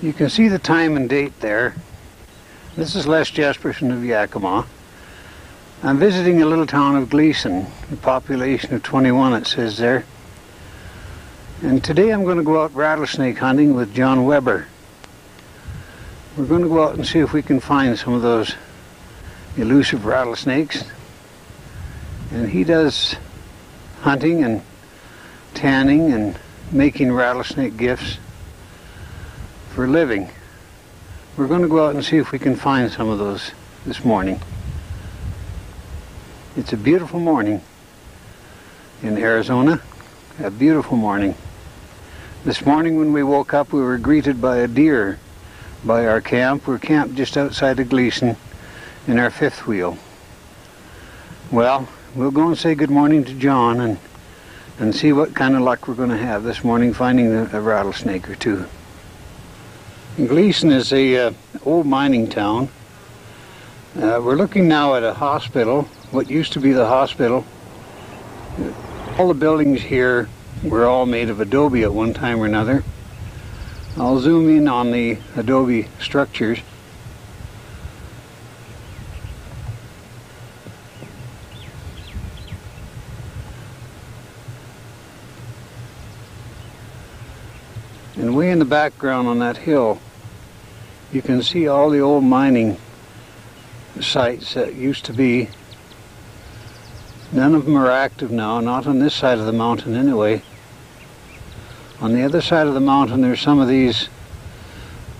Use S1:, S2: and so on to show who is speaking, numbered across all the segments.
S1: You can see the time and date there. This is Les Jesperson of Yakima. I'm visiting a little town of Gleeson, a population of 21 it says there. And today I'm going to go out rattlesnake hunting with John Weber. We're going to go out and see if we can find some of those elusive rattlesnakes. And he does hunting and tanning and making rattlesnake gifts for a living. We're going to go out and see if we can find some of those this morning. It's a beautiful morning in Arizona, a beautiful morning. This morning when we woke up we were greeted by a deer by our camp. We're camped just outside of Gleeson in our fifth wheel. Well, we'll go and say good morning to John and see what kind of luck we're going to have this morning finding a rattlesnake or two. Gleeson is a old mining town. We're looking now at a hospital, what used to be the hospital. All the buildings here were all made of adobe at one time or another. I'll zoom in on the adobe structures. And way in the background on that hill, you can see all the old mining sites that used to be. None of them are active now, not on this side of the mountain anyway. On the other side of the mountain there's some of these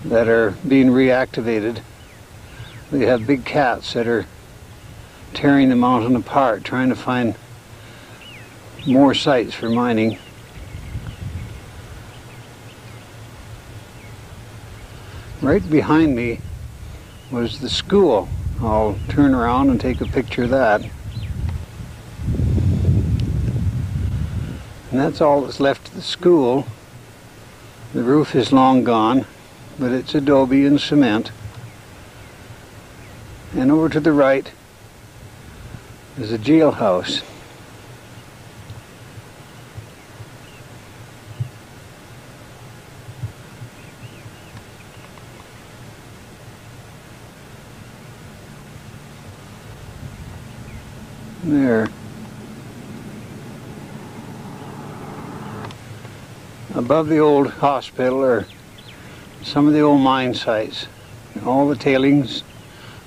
S1: that are being reactivated. They have big cats that are tearing the mountain apart, trying to find more sites for mining. Right behind me was the school. I'll turn around and take a picture of that. And that's all that's left of the school. The roof is long gone, but it's adobe and cement. And over to the right is a jailhouse. There. Above the old hospital are some of the old mine sites. All the tailings,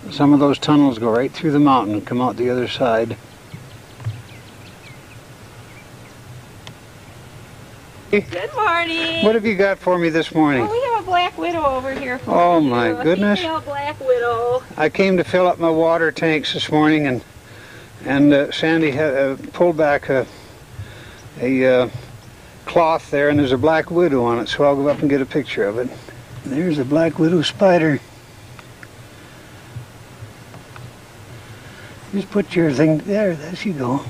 S1: some of those tunnels go right through the mountain and come out the other side.
S2: Good morning.
S1: What have you got for me this morning?
S2: Oh, we have a black widow over here for
S1: Oh
S2: you.
S1: my goodness.
S2: A female black widow.
S1: I came to fill up my water tanks this morning and Sandy had pulled back a cloth there and there's a black widow on it, so I'll go up and get a picture of it. There's a black widow spider. Just put your thing there, there she go.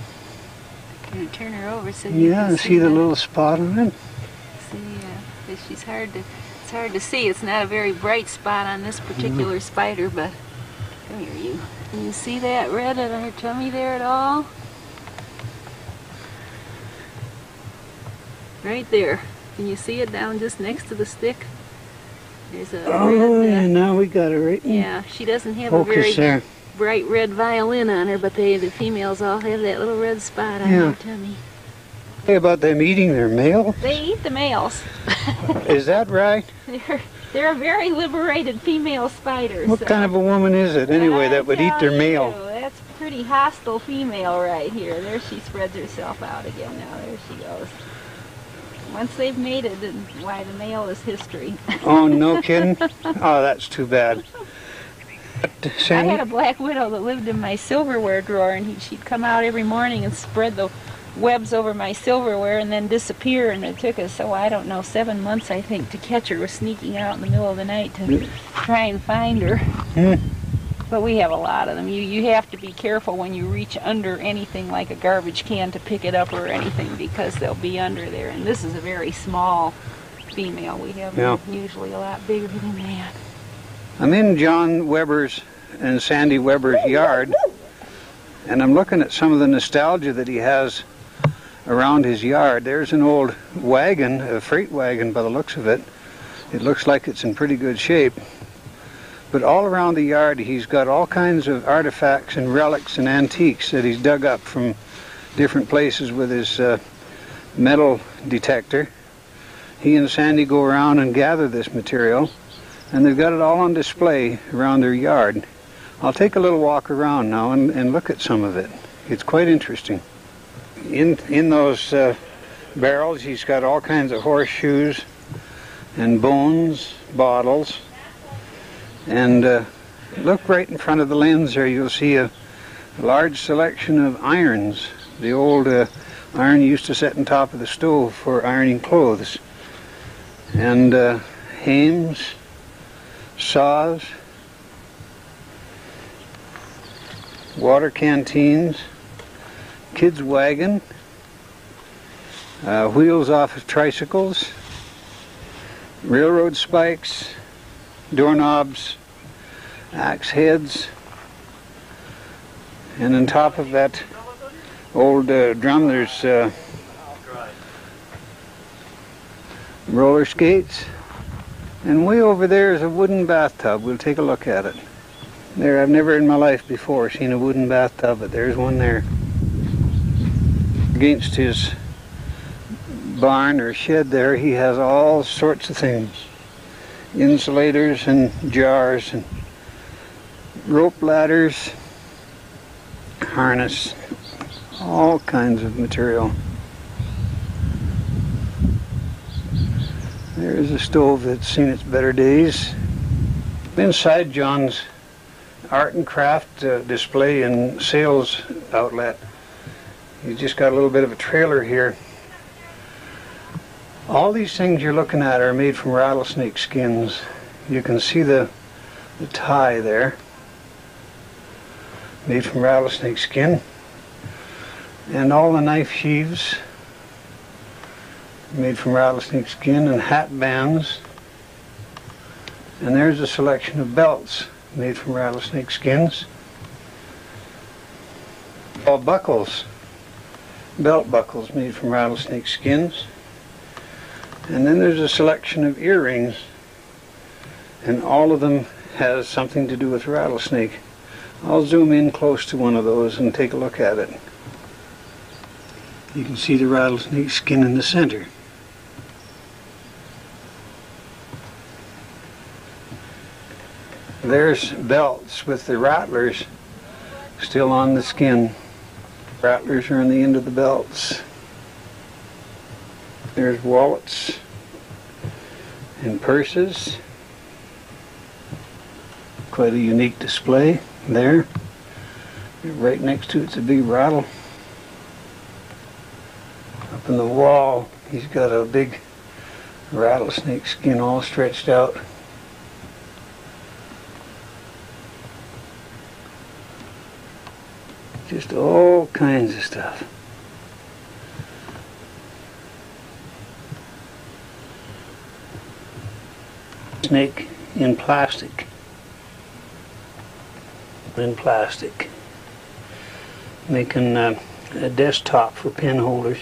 S2: Can you turn her over so you can
S1: see the little spot on it?
S2: See, because she's it's hard to see. It's not a very bright spot on this particular spider, but come here, you. Can you see that red on her tummy there at all? Right there. Can you see it down just next to the stick? There's a red,
S1: yeah, now we got it right.
S2: Yeah, she doesn't have a very bright red violin on her, but the females all have that little red spot on their tummy.
S1: Hey, about them eating their male?
S2: They eat the males.
S1: Is that right?
S2: They're a very liberated female spider.
S1: What kind of a woman is it anyway that would eat their male?
S2: That's a pretty hostile female right here. There she spreads herself out again now. There she goes. Once they've mated, then why, the male is history.
S1: Oh, no kidding? Oh, that's too bad. Sandy?
S2: I had a black widow that lived in my silverware drawer, and she'd come out every morning and spread the webs over my silverware and then disappear, and it took us, I don't know, 7 months, I think, to catch her. We're sneaking out in the middle of the night to try and find her. But we have a lot of them. You have to be careful when you reach under anything like a garbage can to pick it up or anything, because they'll be under there. And this is a very small female. We have usually a lot bigger than that.
S1: I'm in John Weber's and Sandy Weber's yard, and I'm looking at some of the nostalgia that he has around his yard. There's an old wagon, a freight wagon by the looks of it, It looks like it's in pretty good shape. But all around the yard he's got all kinds of artifacts and relics and antiques that he's dug up from different places with his metal detector. He and Sandy go around and gather this material, and they've got it all on display around their yard. I'll take a little walk around now and look at some of it. It's quite interesting. In those barrels he's got all kinds of horseshoes and bones, bottles, and look right in front of the lens there, you'll see a large selection of irons. The old iron used to sit on top of the stove for ironing clothes, and hames, saws, water canteens, kids' wagon, wheels off of tricycles, railroad spikes, doorknobs, axe heads, and on top of that old drum there's roller skates, and way over there is a wooden bathtub. We'll take a look at it. There, I've never in my life before seen a wooden bathtub, but there's one there. Against his barn or shed there, he has all sorts of things. Insulators and jars and rope ladders, harness, all kinds of material. There's a stove that's seen its better days. Inside John's art and craft display and sales outlet, you just got a little bit of a trailer here. All these things you're looking at are made from rattlesnake skins. You can see the tie there, made from rattlesnake skin, and all the knife sheaths made from rattlesnake skin, and hat bands, and there's a selection of belts made from rattlesnake skins. All buckles, belt buckles made from rattlesnake skins. And then there's a selection of earrings, and all of them has something to do with rattlesnake. I'll zoom in close to one of those and take a look at it. You can see the rattlesnake skin in the center. There's belts with the rattlers still on the skin. Rattlers are on the end of the belts. There's wallets and purses. Quite a unique display there. Right next to it's a big rattle. Up in the wall he's got a big rattlesnake skin all stretched out. Just all kinds of stuff. Snake in plastic. Making a desktop for pen holders.